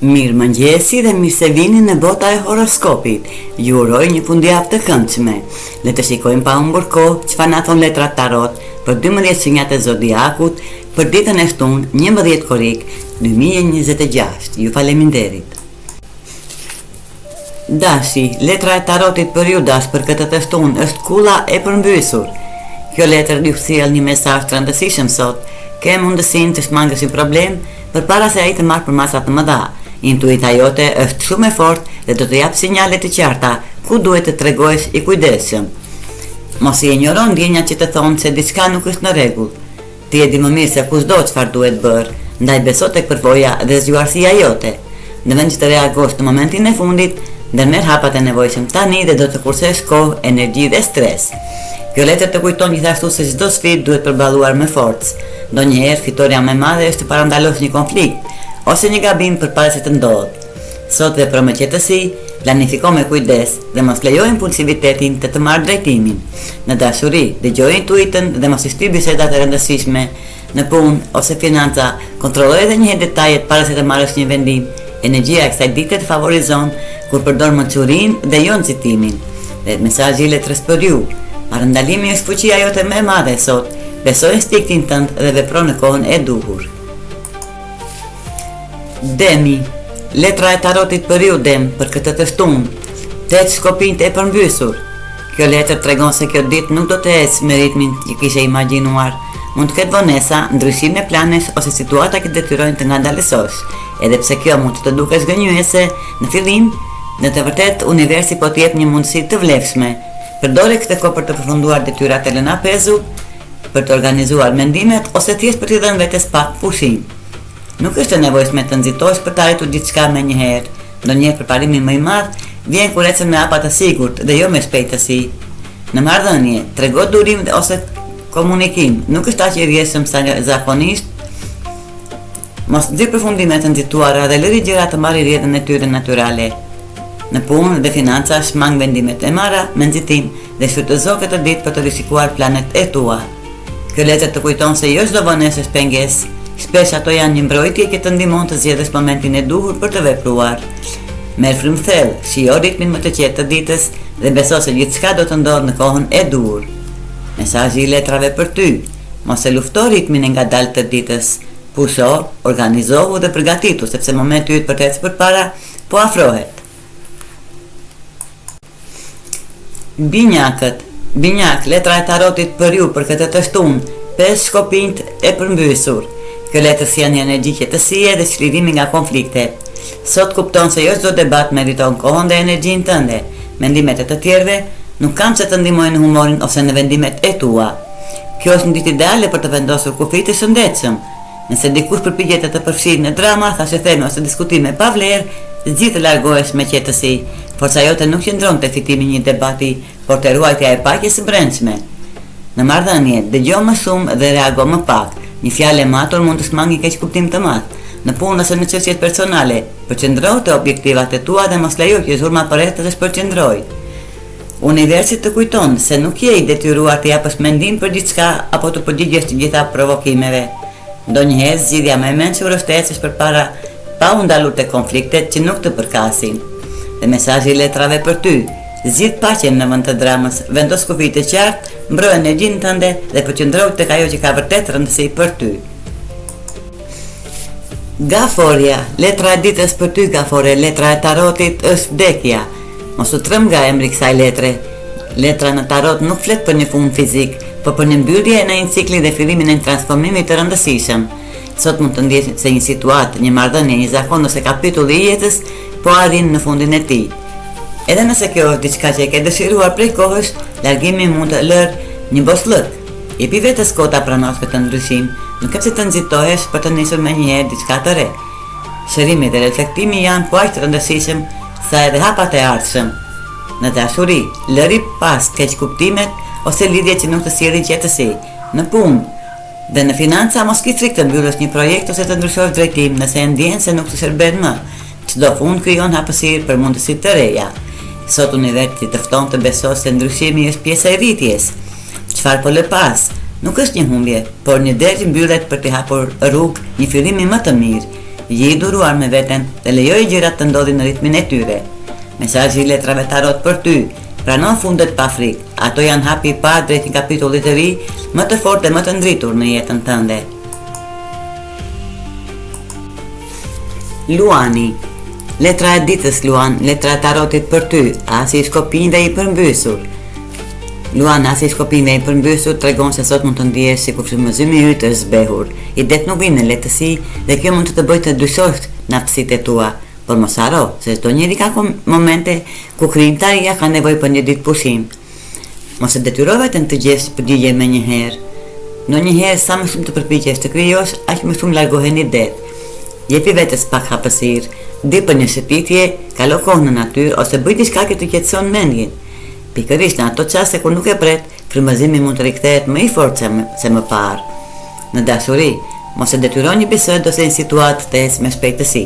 Mirë mëngjesi dhe mirë se vini në bota e horoskopit. Ju uroj një fundjavë të këndshme. Le të shikojmë pa humbur kohë çfarë na thon letrat tarot për 12 sinjat e zodiakut për ditën e shtunë 11 korrik 2026. Ju faleminderit. Dashi, letra e tarotit për ju dash për këtë të shtunë është kulla e përmbysur. Kjo letër ju sjell një mesazh të rëndësishëm sot. Ke mundësinë të shmangësh një problem përpara se ai të marrë përmasa të mëdha. Intuita jote është shumë e fortë dhe do të jap sinjale të qarta ku duhet të tregohesh i kujdesshëm. Mos i injoron ndjenjat që të thonë se diçka nuk është në rregull. Ti e di më mirë se kushdo çfarë duhet bërë, ndaj beso tek përvoja dhe zgjuarësia jote. Në vend që të reagosh në momentin e fundit, ndërmerr hapat e nevojshëm tani dhe do të kursesh kohë, energji dhe stres. Kjo letër të kujton gjithashtu se çdo sfidë duhet përballuar me forcë. Ndonjëherë fitoria më e madhe është të parandalosh një konflikt ose një gabim përpara se të ndodhë. Sot vepro me qetësi, planifiko me kujdes dhe mos lejo impulsivitetin të marrë drejtimin. Në dashuri, dëgjoj intuitën dhe mos i shtyp bisedat e rëndësishme. Në punë ose financa, kontrolloj edhe një herë detajet para se të marrësh një vendim. Energjia e kësaj dite të favorizon kur përdor mençurinë dhe jo nxitimin. Dhe mesazhi i letrës për ju. Parandalimi është fuqia jote më e madhe sot. Beso instiktin tënd dhe vepro në kohën e duhur. Demi, letra e tarotit për ju dem për këtë të shtunë, 8 shkopinjt e përmbysur. Kjo letër tregon se kjo ditë nuk do të ecë me ritmin që kishe imagjinuar. Mund të ketë vonesa, ndryshim në planesh ose situata që detyrojnë të ngadalësosh. Edhe pse kjo mund të dukesh gënjyese në fillim, në të vërtetë universi po të jep një mundësi të vlefshme. Përdore këtë kohë për të përfunduar detyrat e lëna pezu, për të organizuar mendimet ose thjesht për t'i dhënë vetes pak pushim. Nuk është e nevojshme të nxitosh për të arritur diçka me një herë. Ndonjëherë përparimi më i madh vjen kur ecën me hapa të sigurt dhe jo me shpejtësi. Në marrëdhënie, trego durim ose komunikim, nuk është aq i rrjedhshëm sa zakonisht. Mos nxjerr përfundime të nxituara dhe lëri gjëra të marrë rrjedhën e tyre natyrale. Në punë dhe financa shmang vendimet e marra me nxitim dhe shfrytëzo këtë ditë për të rishikuar planet e tua. Kjo letër të kujton se jo çdo vonesë është pengesë. Shpesh ato janë një mbrojtje që të ndihmon të zgjedhësh momentin e duhur për të vepruar. Merr frymë thellë, shijo ritmin më të qetë të ditës dhe beso se gjithçka do të ndodhë në kohën e duhur. Mesazhi i letrave për ty. Mos e lufto ritmin e ngadaltë të ditës. Pusho, organizohu dhe përgatitu sepse momenti yt për të ecë përpara po afrohet. Binjakët. Binjak, letra e tarotit për ju për këtë të shtunë, 5 shkopinjt e përmbysur. Kjo letër sjell një energji qetësie dhe çlirimi nga konfliktet. Sot kupton se jo çdo debat meriton kohën dhe energjinë tënde. Mendimet e të tjerëve nuk kanë se të ndihmojnë në humorin ose në vendimet e tua. Kjo është një ditë ideale për të vendosur kufit të shëndetshëm. Nëse dikush përpiqet të përfshijë në drama, thashë theme ose diskutime pa vlerë, zgjidh të largohesh me qetësi. Forca jote nuk qëndron te fitimi i një debati, por te ruajtja e paqes së brendshme. Në marrëdhënie, dëgjo më shumë dhe reago më pak. Një fjalë e matur mund të shmangë keq kuptim të madh. Në punë ose në çështjet personale, përqendro te objektivat e tua dhe mos lejo që zhurma përreth të shpërqendrojë. Universi të kujton se nuk je i detyruar të japësh mendim për diçka apo të përgjigjesh të gjitha provokimeve. Ndonjëherë zgjidhja më e mençur është të ecësh përpara pa u ndalur te konfliktet që nuk të përkasin. Dhe mesazhi i letrave për ty. Zgjidh paqen në vend të dramës, vendos kufi të qartë, mbro energjinë tënde dhe përqendro tek ajo që ka vërtet rëndësi për ty. Gaforia, letra e ditës për ty Gafore, letra e tarotit është vdekja. Mos u trëm nga emri kësaj letre. Letra në tarot nuk flet për një fund fizik, por për një mbyllje në një cikli dhe fillimin e një transformimi të rëndësishëm. Sot mund të ndjesh se një situatë, një marrëdhënie, një zakon ose kapitull i jetës po arrin në fundin e tij. Edhe nëse kjo është diçka që e ke dëshiruar prej kohësh, largimi mund të lërë një boslëk. Jepi vetes kohë ta pranosh këtë ndryshim, nuk ka pse të nxitohesh për të nisur menjëherë diçka të re. Shërimi dhe reflektimi janë po aq të rëndësishëm sa edhe hapat e ardhshëm. Në dashuri, lëri pas keq kuptimet ose lidhje që nuk të sjellin qetësi. Në punë dhe në financa mos ki frikë të mbyllësh një projekt ose të ndryshosh drejtim nëse e ndjen se nuk të shërben më. Çdo fund krijon hapësirë për mundësi të reja. Sot universi të fton të besosh se ndryshimi është pjesë e rritjes. Çfarë po lë pas? Nuk është një humbje, por një derë që mbyllet për të hapur rrugë një fillimi më të mirë. Je i duruar me veten dhe lejoj gjërat të ndodhin në ritmin e tyre. Mesazhi i letrave tarot për ty. Pranon fundet pa frikë. Ato janë hapi i parë drejt një kapitulli të ri, më të fortë dhe më të ngritur në jetën tënde. Luani. Letra e ditës Luan, letra e tarotit për ty, asi i shkopinj dhe i përmbysur. Luan, asi i shkopinj dhe i përmbysur tregon se sot mund të ndihesh sikur frymëzimi yt është zbehur. I det nuk vjen në lehtësi dhe kjo mund të bëjë të dyshosh në aftësitë tua. Por mos haro se çdo njeri ka momente ku krijimtaria ka nevojë për një ditë pushim. Mos e detyro veten të gjesh përgjigje menjëherë. Ndonjëherë sa më shumë të përpiqesh të krijosh, aq më shumë largoheni det. Jepi vetes pak hapësirë, di për një shëtitje, kalo kohë në natyrë ose bëj diçka që të qetëson mendjen. Pikërisht në ato çaste kur nuk e pret, frymëzimi mund të rikthehet më i fortë se më parë. Në dashuri, mos e detyro një bisedë ose një situatë të ecë me shpejtësi.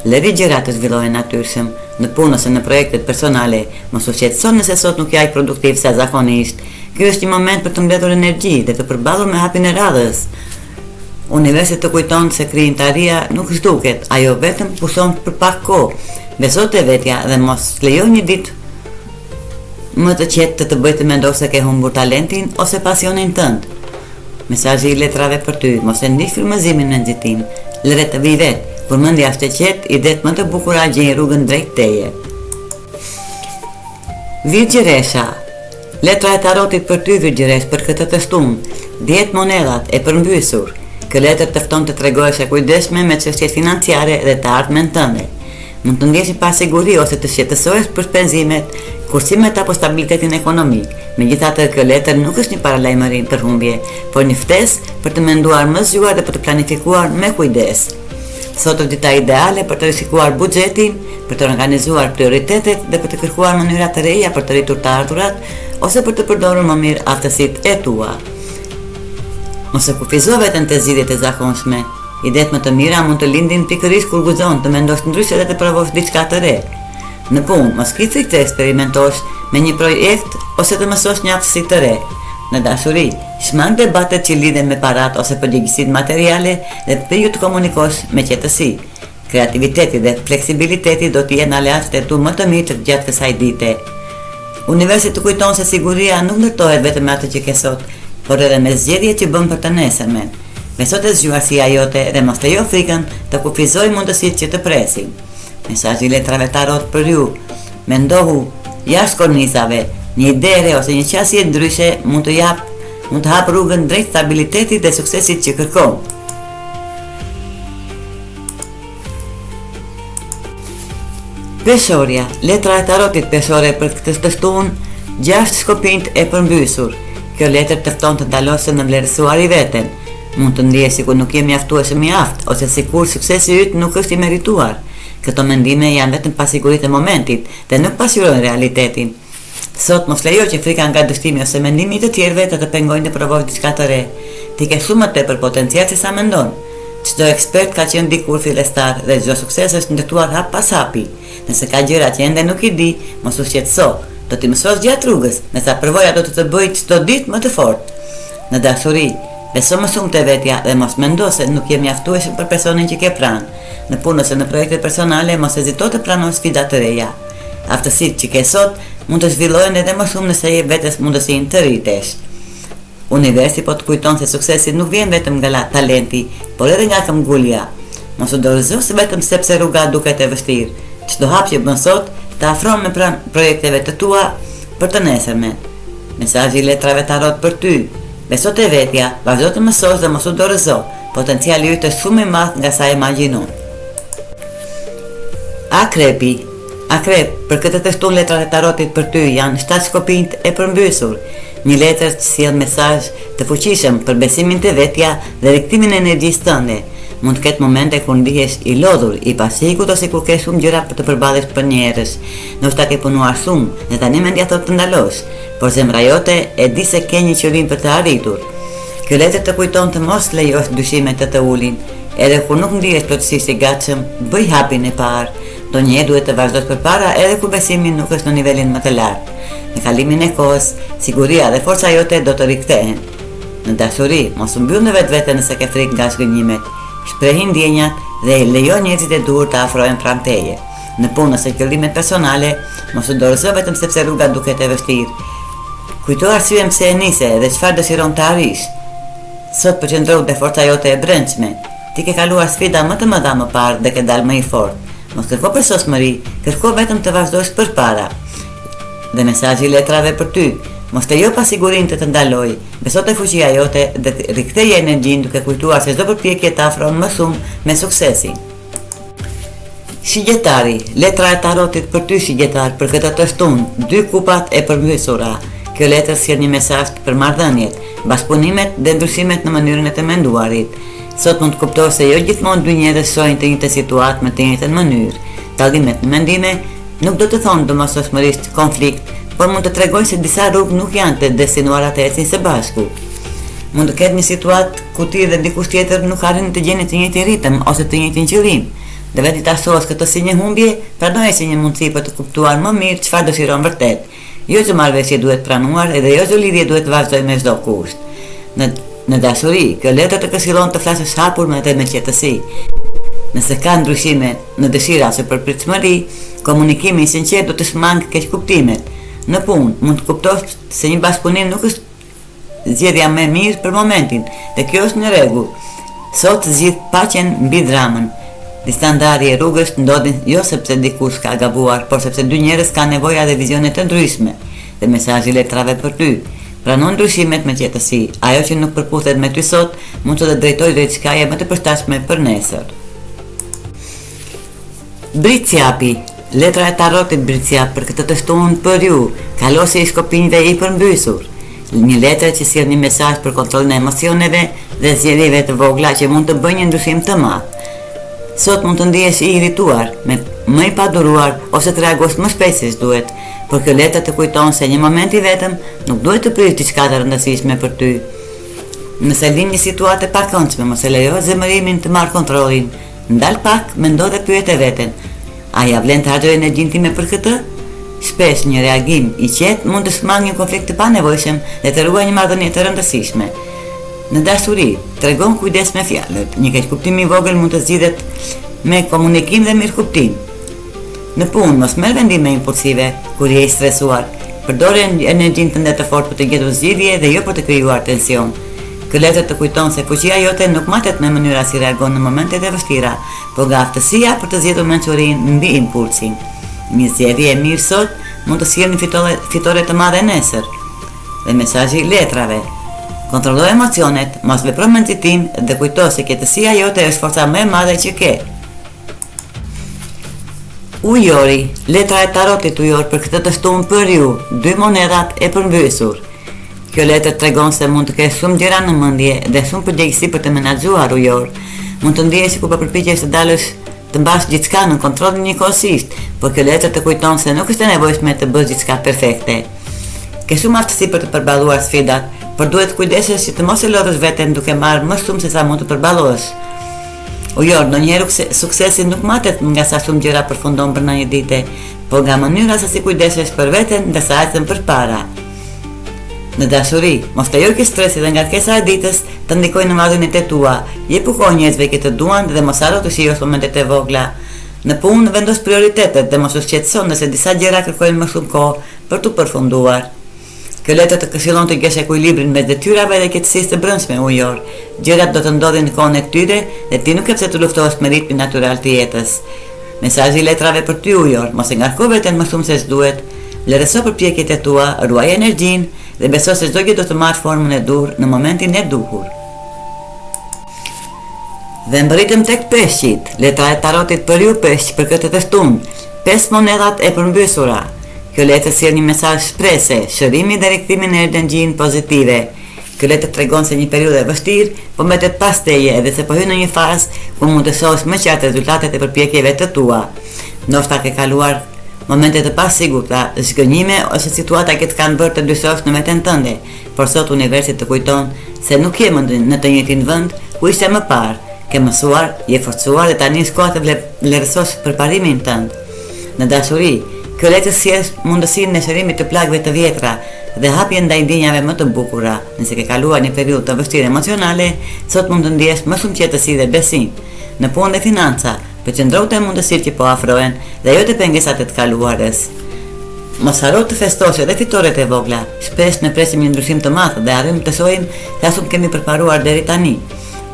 Lëri gjërat të zhvillohen natyrshëm, në punë ose në projektet personale, mos u shqetëson nëse sot nuk je aq produktiv sa zakonisht. Ky është një moment për të mbledhur energji dhe të përballur me hapin e radhës. Universi të kujton se krijimtaria nuk zhduket, ajo vetëm pushon për pak kohë. Beso te vetja dhe mos lejo një ditë më të qetë të bëjë të mendosh se ke humbur talentin ose pasionin tënd. Mesazhi i letrave për ty, mos e ndiq frymëzimin në nxitim, lëre të vijë vetë. Kur mendja është e qetë, idetë më të bukura gjejnë rrugën drejt teje. Virgjëresha. Letra e tarotit për ty Virgjëresh për këtë të shtunë, 10 monedat e përmbysur. Kjo letër të fton të tregohesh e kujdesshme me çështjet financiare dhe të ardhmen tënde. Mund të ndjesh pa siguri ose të shqetësohesh për shpenzimet, kursimet apo stabilitetin ekonomik. Megjithatë, kjo letër nuk është një paralajmërim për humbje, por një ftesë për të menduar më zgjuar dhe për të planifikuar me kujdes. Sot është dita ideale për të rishikuar buxhetin, për të organizuar prioritetet dhe për të kërkuar mënyra të reja për të rritur të ardhurat ose për të përdorur më mirë aftësitë e tua. Mos e kufizo veten te zgjidhjet e zakonshme. Idetë më të mira mund të lindin pikërisht kur guxon të mendosh ndryshe dhe të provosh diçka të re. Në punë, mos ke frikë të eksperimentosh me një projekt ose të mësosh një aftësi të re. Në dashuri, shmang debatet që lidhen me parat ose përgjegjësitë materiale dhe të të komunikosh me qetësi. Kreativiteti dhe fleksibiliteti do të jenë aleatët e tu më të mirë gjatë kësaj dite. Universi të kujton se siguria nuk ndërtohet vetëm me atë që ke sot, por edhe me zgjedhjet që bën për të nesërmen. Beso të zgjuarësia jote dhe mos lejo frikën të kufizojë mundësitë që të presin. Mesazhi i letrave tarot për ju. Mendohu jashtë kornizave. Një ide re ose një qasje ndryshe mund të hap rrugën drejt stabilitetit dhe suksesit që kërkon. Peshorja, letra e tarotit peshore për këtë të shtunë, 6 shkopinjt e përmbysur. Kjo letër të fton të ndalose në vlerësuar i veten. Mund të ndihesh sikur nuk je mjaftueshëm mjaft ose sikur suksesi yt nuk është i merituar. Këto mendime janë vetëm pasiguritë e momentit dhe nuk pasqyrojnë realitetin. Sot mos lejo që frika nga dështimi ose mendimi të tjerëve të pengojnë të provosh diçka të re. Ti ke shumë më tepër potencial se sa mendon. Çdo ekspert ka qenë dikur fillestar dhe çdo sukses është ndërtuar hap pas hapi. Nëse ka gjëra që ende nuk i di, mos u shqetëso. Do t'i mësosh gjatë rrugës, nësa përvoja do të të bëjë çdo ditë më të fortë. Në dashuri, beso më shumë te vetja dhe mos mendo se nuk je mjaftueshëm për personin që ke pranë. Në punë ose në projekte personale, mos hezito të pranosh sfida të reja. Aftësitë që ke sot mund të zhvillohen edhe më shumë nëse jep vetes mundësinë të rritesh. Universi po të kujton se suksesi nuk vjen vetëm nga talenti, por edhe nga këmbgulja. Mos u dorëzo se vetëm sepse rruga duket e vështirë. Çdo hap që bën sot të afron me pranë projekteve të tua për të nesërmen. Mesazhi i letrave tarot për ty. Beso te vetja, vazhdo të mësosh dhe mos u dorëzo. Potenciali yt është shumë i madh nga sa imagjinon. Akrepi. Akrep, për këtë të shtunë letrat e tarotit për ty janë 7 shkopinjt e përmbysur. Një letër që sjell mesazh të fuqishëm për besimin te vetja dhe riktimin e energjisë tënde. Mund të ketë momente kur ndihesh i lodhur, i pasigurt ose kur ke shumë gjëra për të përballesh për njerëz. Ndoshta ke punuar shumë dhe tani mendja thot të ndalosh, por zemra jote e di se ke një qëllim për të arritur. Kjo letër të kujton të mos lejosh dyshimet të ulin, edhe kur nuk ndihesh plotësisht i gatshëm, bëj hapin e parë. Ndonjëherë duhet të vazhdosh përpara edhe kur besimi nuk është në nivelin më të lartë. Me kalimin e kohës, siguria dhe forca jote do të rikthehen. Në dashuri, mos u mbyll në vetvete nëse ke frikë nga zhgënjimet. Shprehi ndjenjat dhe lejo njerëzit e duhur të afrohen pranë teje. Në punë ose qëllimet personale, mos u dorëzo vetëm sepse rruga duket e vështirë. Kujto arsyen pse e nise dhe çfarë dëshiron të arrish. Sot përqendrohu te forca jote e brendshme. Ti ke kaluar sfida më të mëdha më parë dhe ke dalë më i fortë. Mos kërko përsosmëri, kërko vetëm të vazhdosh përpara. Dhe mesazhi i letrave për ty, mos lejo pasigurinë të ndaloj. Beso te fuqia jote dhe riktheje energjinë duke kujtuar se çdo përpjekje të afron më shumë me suksesin. Shigjetari, letra e tarotit për ty shigjetar për këtë të shtunë, 2 kupat e përmbysura. Kjo letër sjell një mesazh për marrëdhëniet, bashkëpunimet dhe ndryshimet në mënyrën e të menduarit. Sot mund të kuptosh se jo gjithmonë dy njerëz shohin të njëjtën situatë me të njëjtën mënyrë. Dallimet në mendime nuk do të thonë domosdoshmërisht konflikt, por mund të tregojnë se disa rrugë nuk janë të destinuara të ecin së bashku. Mund të ketë një situatë ku ti dhe dikush tjetër nuk arrin të gjeni të njëjtin ritëm ose të njëjtin qëllim. Dhe vetë ta shohësh këtë si një humbje, pranoje si një mundësi për të kuptuar më mirë çfarë dëshiron vërtet. Jo që marrëveshje duhet pranuar edhe jo që lidhje duhet vazhdojë me çdo kusht. Në dashuri, kjo letër të këshillon të flasësh hapur me qetësi. Nëse ka ndryshime në dëshira ose përpritshmëri, komunikimi i sinqert do të shmangë keqkuptimet. Në punë, mund të kuptosh se një bashkëpunim nuk është zgjedhja më e mirë për momentin, dhe kjo është në rregull. Sot zgjidh paqen mbi dramën. Disa ndarje rrugës ndodhin jo sepse dikush ka gabuar, por sepse dy njerëz kanë nevoja dhe vizione të ndryshme. Dhe mesazhi i letrave për ty. Prano ndryshimet me qetësi. Ajo që nuk përputhet me ty sot, mund të drejtojë drejt çkaje më të përshtatshme për nesër. Bricjapi, letra e tarotit Bricjap për këtë të shtunë për ju, kalosi i shkopinjve i përmbysur. Një letër që sjell një mesazh për kontrollin e emocioneve dhe zgjedhjeve të vogla që mund të bëjnë një ndryshim të madh. Sot mund të ndihesh i irrituar, më i paduruar ose të reagosh më shpejt se duhet, por kjo letër të kujton se një moment i vetëm nuk duhet të prish diçka të rëndësishme për ty. Nëse lin një situatë e pakëndshme, mos e lejo zemërimin të marrë kontrollin. Ndal pak, mendo dhe pyet e veten. A ja vlen të harxoj energjinë time për këtë? Shpesh një reagim i qetë mund të shmangë një konflikt të panevojshëm dhe të ruajë një marrëdhënie të rëndësishme. Në dashuri, tregon kujdes me fjalët. Një keqkuptim i vogël mund të zgjidhet me komunikim dhe mirëkuptim. Në punë, mos merr vendime impulsive kur je i stresuar. Përdore energjinë tënde të fortë për të gjetur zgjidhje dhe jo për të krijuar tension. Kjo letër të kujton se fuqia jote nuk matet me mënyra si reagon në momentet e vështira, por nga aftësia për të zgjedhur mençurinë mbi impulsin. Një zgjedhje e mirë sot mund të sjellë një fitore të madhe nesër. Dhe mesazhi i letrave. Kontrolloj emocionet, mos vepro me nxitim dhe kujto se qetësia jote është forca më e madhe që ke. Ujori, letra e tarotit ujor për këtë të shtunë për ju, 2 monedat e përmbysur. Kjo letër tregon se mund të kesh shumë gjëra në mendje dhe shumë përgjegjësi për të menaxhuar ujor. Mund të ndihesh sikur po përpiqesh të dalësh të mbash gjithçka në kontroll njëkohësisht, por kjo letër të kujton se nuk është e nevojshme të bësh gjithçka perfekte. Ke shumë aftësi për të përballuar sfidat, por duhet kujdesesh që të mos e lodhësh veten duke marrë më shumë se sa mund të përballosh. Ujor, ndonjëherë suksesi nuk matet nga sa shumë gjëra përfundon brenda një dite, por nga mënyra se si kujdesesh për veten dhe sa ecën përpara. Në dashuri, mos lejo që stresi dhe ngarkesa e ditës të ndikojnë në marrëdhëniet e tua. Jep kohë njerëzve që të duan dhe mos harro të shijosh momentet e vogla. Në punë vendos prioritetet dhe mos u shqetëso nëse disa gjëra kërkojnë më shumë kohë për të përfunduar. Kjo letër të këshillon të gjesh ekuilibrin mes detyrave dhe qetësisë së brendshme ujor. Gjërat do të ndodhin në kohën e tyre dhe ti nuk ke pse të luftohesh me ritmin natyral të jetës. Mesazhi i letrave për ty ujor, mos e ngarko veten më shumë se ç'duhet. Lërëso përpjekjet e tua, ruaj energjinë dhe beso se çdo gjë do të marrë formën e dur në momentin e duhur. Dhe mbërritëm tek peshqit, letra e tarotit për ju peshq për këtë të shtunë, 5 monedat e përmbysura. Kjo letër sjell një mesazh shprese, shërimi dhe rikthimi në energjinë pozitive. Kjo letër tregon se një periudhë e vështirë po mbetet pas teje edhe se po hyn në një fazë ku mund të shohësh më qartë rezultatet e përpjekjeve të tua. Ndoshta ke kaluar momente të pasigurta, zgënjime ose situata që të kanë bërë të dyshosh në veten tënde, por sot universi të kujton se nuk je më në të njëjtin vend ku ishe më parë. Ke mësuar, je forcuar dhe tani është koha të vlerësosh përparimin tënd. Në dashuri, kjo letër sjell mundësinë në shërimit të plagëve të vjetra dhe hapjen ndaj ndjenjave më të bukura. Nëse ke kaluar një periudhë të vështirë emocionale, sot mund të ndihesh më shumë qetësi dhe besim. në punë dhe financa, përqendrohu te mundësitë që po afrohen dhe jo te pengesat e të kaluarës. Mos haro të festosh edhe fitoret e vogla, shpesh ne presim një ndryshim të madh dhe arrim të shohim se asun kemi përparuar deri tani.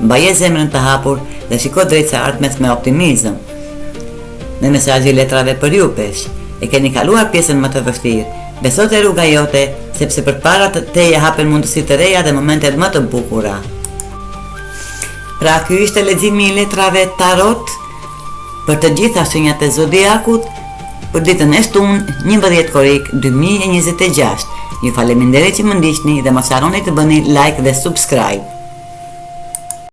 Mbaje zemrën të hapur dhe shiko drejt së ardhmes me optimizëm. Në mesazhi letrave për ju pesh, e keni kaluar pjesën më të vështirë. Beso te rruga jote, sepse përpara teje hapen mundësi të reja dhe momentet më të bukura. Pra ky ishte leximi i letrave tarot për të gjitha shenjat e zodiakut për ditën e shtunë 11 korrik 2026. Ju faleminderit që më ndiqni dhe mos harroni të bëni like dhe subscribe.